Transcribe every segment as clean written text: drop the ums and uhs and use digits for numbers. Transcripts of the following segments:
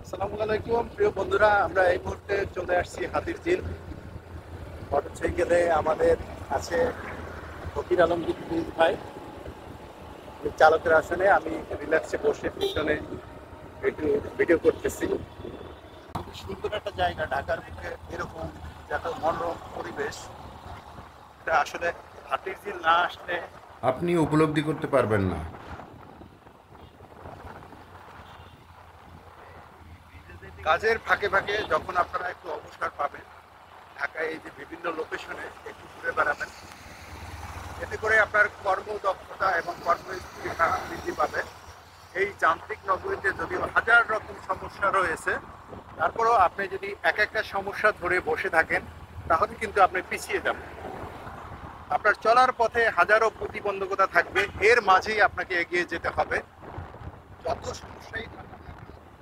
আসসালামু আলাইকুম প্রিয় বন্ধুরা, আমরা এই মুহূর্তে চলে আসছি হাতিরঝিল মোটরসাইকেলে। আমাদের আছে ফকির আলমগীর প্রিন্স ভাই, উনি চালকের আসনে, আমি রিল্যাক্সে বসে পিছনে একটু ভিডিও করতেছি। খুব সুন্দর একটা জায়গা, ঢাকার বুকে এরকম এত মনোরম পরিবেশ, এটা আসলে হাতিরঝিল না আসলে আপনি উপলব্ধি করতে পারবেন না। কাজের ফাঁকে ফাঁকে যখন আপনারা একটু অবসর পাবেন, ঢাকায় এই যে বিভিন্ন লোকেশনে একটু ঘুরে বেড়াবেন, এতে করে আপনার কর্মদক্ষতা এবং কর্মস্পৃহা বৃদ্ধি পাবে। এই যান্ত্রিক নগরীতে যদিও হাজার রকম সমস্যা রয়েছে, তারপরেও আপনি যদি এক একটা সমস্যা ধরে বসে থাকেন তাহলে কিন্তু আপনি পিছিয়ে যাবেন। আপনার চলার পথে হাজারো প্রতিবন্ধকতা থাকবে, এর মাঝেই আপনাকে এগিয়ে যেতে হবে। যত সমস্যাই থাকুক না কেন,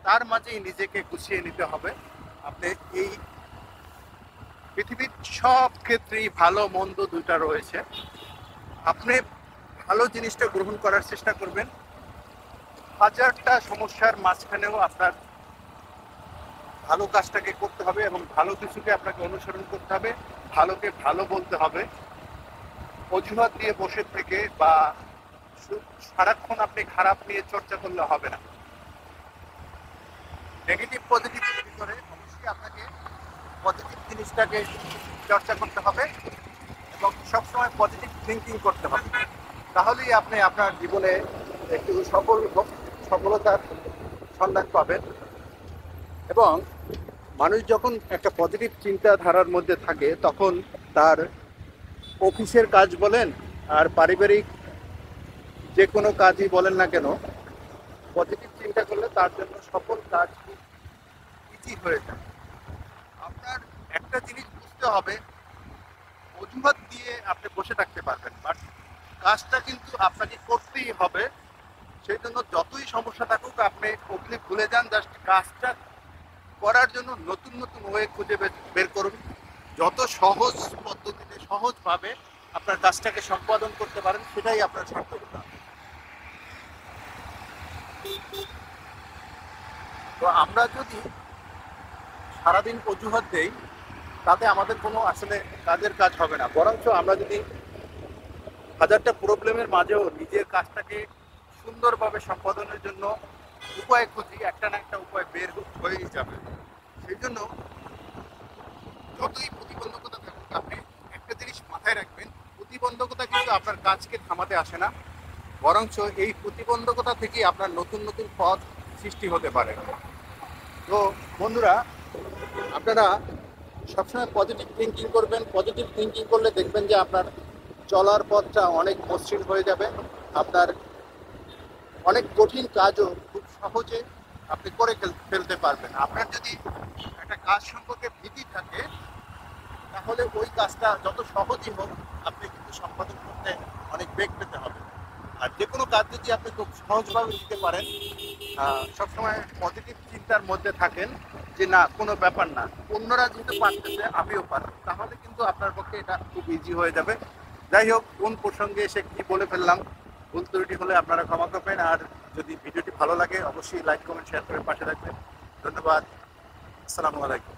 তার মাঝেই নিজেকে গুছিয়ে নিতে হবে। আপনি এই পৃথিবীর সব ক্ষেত্রেই ভালো মন্দ দুইটা রয়েছে, আপনি ভালো জিনিসটা গ্রহণ করার চেষ্টা করবেন। হাজারটা সমস্যার মাঝখানেও আপনার ভালো কাজটাকে করতে হবে এবং ভালো কিছুকে আপনাকে অনুসরণ করতে হবে, ভালোকে ভালো বলতে হবে। অজুহাত দিয়ে বসে থেকে বা সারাক্ষণ আপনি খারাপ নিয়ে চর্চা করলে হবে না। নেগেটিভ পজিটিভ ভিতরে অবশ্যই আপনাকে পজিটিভ জিনিসটাকে চর্চা করতে হবে এবং সবসময় পজিটিভ থিঙ্কিং করতে হবে। তাহলেই আপনি আপনার জীবনে একটু সফলতার সন্ধান পাবেন। এবং মানুষ যখন একটা পজিটিভ চিন্তাধারার মধ্যে থাকে, তখন তার অফিসের কাজ বলেন আর পারিবারিক যে কোনো কাজই বলেন না কেন, পজিটিভ চিন্তা করলে তার জন্য সকল কাজ খুব ইজি হয়ে যায়। আপনার একটা জিনিস বুঝতে হবে, অজুহাত দিয়ে আপনি বসে থাকতে পারবেন, বাট কাজটা কিন্তু আপনাকে করতেই হবে। সেই জন্য যতই সমস্যা থাকুক আপনি ওগুলি ভুলে যান, জাস্ট কাজটা করার জন্য নতুন নতুন ওয়ে খুঁজে বের করুন। যত সহজ পদ্ধতিতে সহজভাবে আপনার কাজটাকে সম্পাদন করতে পারেন, সেটাই আপনার সার্থকতা। তো আমরা যদি সারাদিন অজুহাত দেই, তাতে আমাদের কোনো আসলে কাজের কাজ হবে না। বরঞ্চ আমরা যদি হাজারটা প্রবলেমের মাঝেও নিজের কাজটাকে সুন্দরভাবে সম্পাদনের জন্য উপায় খুঁজি, একটা না একটা উপায় বের হয়েই যাবে। সেই জন্য যতই প্রতিবন্ধকতা থাকুক, আপনি একটা জিনিস মাথায় রাখবেন, প্রতিবন্ধকতা কিন্তু আপনার কাজকে থামাতে আসে না, বরঞ্চ এই প্রতিবন্ধকতা থেকেই আপনার নতুন নতুন পথ সৃষ্টি হতে পারে। তো বন্ধুরা, আপনারা সবসময় পজিটিভ থিঙ্কিং করবেন। পজিটিভ থিঙ্কিং করলে দেখবেন যে আপনার চলার পথটা অনেক মসৃণ হয়ে যাবে। আপনার অনেক কঠিন কাজও খুব সহজে আপনি করে ফেলতে পারবেন। আপনার যদি একটা কাজ সম্পর্কে ভীতি থাকে, তাহলে ওই কাজটা যত সহজই হোক আপনি কিন্তু সম্পাদন করতে অনেক বেগ পেতে হবে। আর যে কোনো কাজ যদি আপনি খুব সহজভাবে নিতে পারেন, সবসময় পজিটিভ চিন্তার মধ্যে থাকেন যে না, কোনো ব্যাপার না, অন্যরা যেহেতু পারতেছে আমিও পারব, তাহলে কিন্তু আপনার পক্ষে এটা খুব ইজি হয়ে যাবে। যাই হোক, কোন প্রসঙ্গে এসে কি বলে ফেললাম, ভুল ত্রুটি হলে আপনারা ক্ষমা করবেন। আর যদি ভিডিওটি ভালো লাগে অবশ্যই লাইক কমেন্ট শেয়ার করে পাশে রাখবেন। ধন্যবাদ। আসসালামু আলাইকুম।